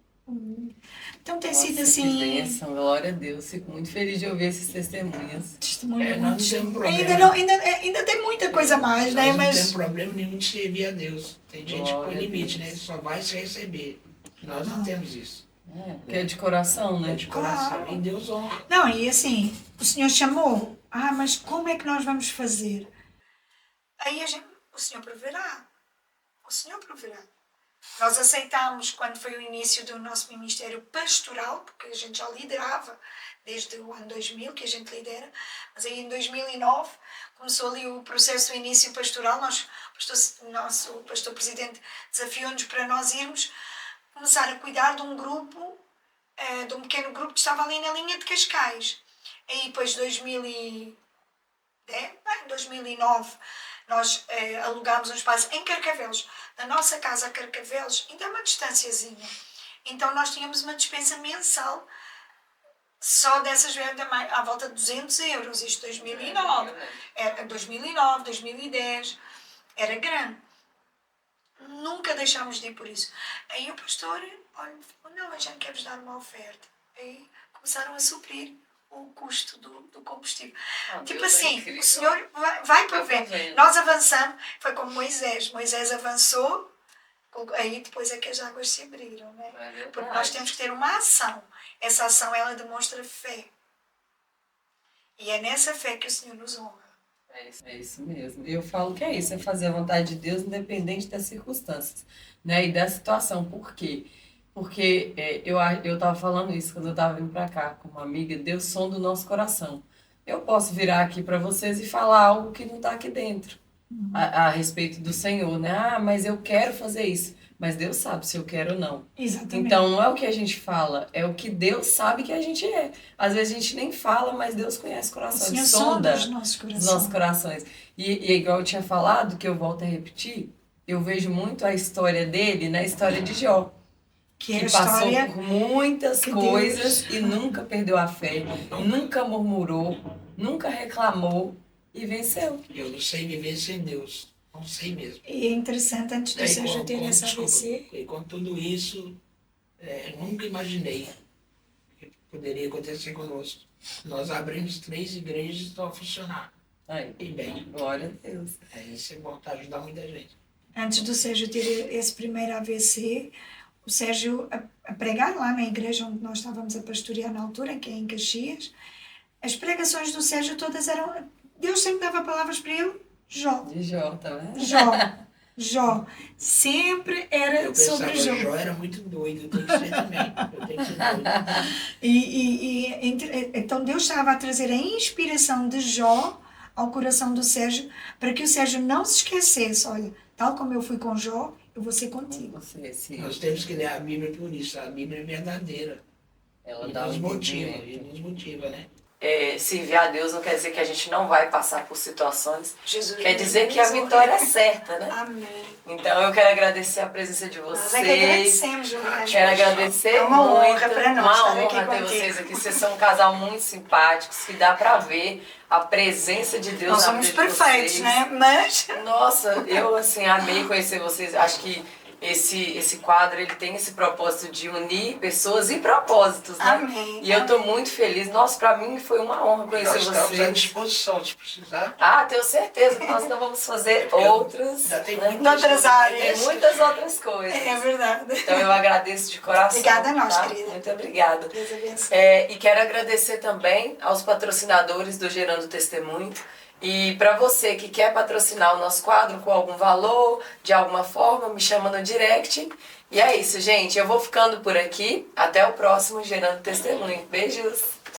Então tem sido Nossa, assim... que bênção, glória a Deus. Fico muito feliz de ouvir esses testemunhos. Testemunho Nós não muito. temos problema. Ainda tem muita coisa mais, né? Nós não Mas temos problema nenhum de servir a Deus. Tem gente que Glória põe a limite, Deus. né? Só vai se receber. Nós não temos isso. Porque é de coração, né? É de coração. Claro. E Deus honra. não, e assim, o Senhor chamou. Ah, mas como é que nós vamos fazer? Aí o Senhor proverá. O Senhor proverá. Nós aceitámos quando foi o início do nosso ministério pastoral, porque a gente já liderava desde o ano 2000, que a gente lidera, mas aí em 2009 começou ali o processo do início pastoral. O nosso pastor-presidente desafiou-nos para nós irmos começar a cuidar de um grupo, de um pequeno grupo que estava ali na linha de Cascais. Aí depois de 2009, nós alugámos um espaço em Carcavelos. Da nossa casa a Carcavelos ainda é uma distânciazinha. Então nós tínhamos uma despesa mensal só dessas viagens à volta de 200 euros. Isto 2009. Era 2009, 2010. Era grande. Nunca deixámos de ir por isso. Aí o pastor, olha, falou, não, a gente quer vos dar uma oferta. Aí começaram a suprir o custo do combustível. Tipo Deus é assim, incrível. o Senhor vai provendo. Nós avançamos, foi como Moisés. Moisés avançou, aí depois é que as águas se abriram, né? É verdade. Porque nós temos que ter uma ação. Essa ação, ela demonstra fé. E é nessa fé que o Senhor nos honra. É isso mesmo. E eu falo que é isso, é fazer a vontade de Deus independente das circunstâncias, né? E da situação. Por quê? Porque eu estava falando isso quando eu estava vindo para cá com uma amiga. Deus sonda o nosso coração. Eu posso virar aqui para vocês e falar algo que não está aqui dentro a respeito do Senhor, né? Ah, mas eu quero fazer isso. Mas Deus sabe se eu quero ou não. Exatamente. Então, não é o que a gente fala, é o que Deus sabe que a gente é. Às vezes a gente nem fala, mas Deus conhece o o coração. Senhor Ele sonda sonda os nossos os corações. nossos corações. E igual eu tinha falado, que eu volto a repetir, eu vejo muito a história dele na história de Jó. Que é a Que passou história por muitas que coisas Deus- e nunca perdeu a fé, nunca murmurou, nunca reclamou e venceu. Eu não sei viver sem Deus. Não sei mesmo. E é interessante, antes do Sérgio ter essa AVC, E com tudo isso, nunca imaginei que poderia acontecer conosco. Nós abrimos 3 igrejas e estão a funcionar. Aí, E bem, glória a Deus. isso é bom, tá ajudar muita gente. antes do Sérgio ter esse primeiro AVC, o Sérgio, a pregar lá na igreja onde nós estávamos a pastorear na altura, que é em Caxias, as pregações do Sérgio todas eram... Deus sempre dava palavras para ele, Jó, De Jó, tá vendo? Jó, Jó. Sempre era Eu pensava sobre que Jó. o Jó era muito doido, eu tenho que ser também. Eu tenho que ser doido. Então Deus estava a trazer a inspiração de Jó ao coração do Sérgio, para que o Sérgio não se esquecesse, olha, tal como eu fui com Jó, eu vou ser contigo. Você, sim. Nós temos que ler a Bíblia por isso. A Bíblia é verdadeira. Ela E dá nos um motiva, entendimento. e nos motiva, né? Servir a Deus não quer dizer que a gente não vai passar por situações. Jesus Quer dizer que a vitória é certa, né? Amém. Então eu quero agradecer a presença de Nós vocês. é que agradecemos, Juliana. Quero agradecer É uma muito. honra para nós Uma estar honra aqui ter contigo. vocês aqui. Vocês são um casal muito simpáticos, que dá pra ver a presença de Deus Nós na somos vida de perfeitos, vocês. né? Mas Nossa, eu assim amei conhecer vocês. Acho que esse quadro ele tem esse propósito de unir pessoas e propósitos, né? Amém, E eu tô muito feliz. Nossa, pra mim foi uma honra conhecer Nós estamos à vocês. disposição, se precisar. Ah, tenho certeza que nós ainda vamos fazer outras, Já tem né? muitas Outras coisas, áreas. Tem muitas outras coisas. é verdade. Então eu agradeço de coração. Obrigada a nós, tá? querida. Muito obrigada. Deus abençoe. E quero agradecer também aos patrocinadores do Gerando Testemunho. E para você que quer patrocinar o nosso quadro com algum valor, de alguma forma, me chama no direct. E é isso, gente. Eu vou ficando por aqui. Até o próximo Gerando Testemunho. Beijos!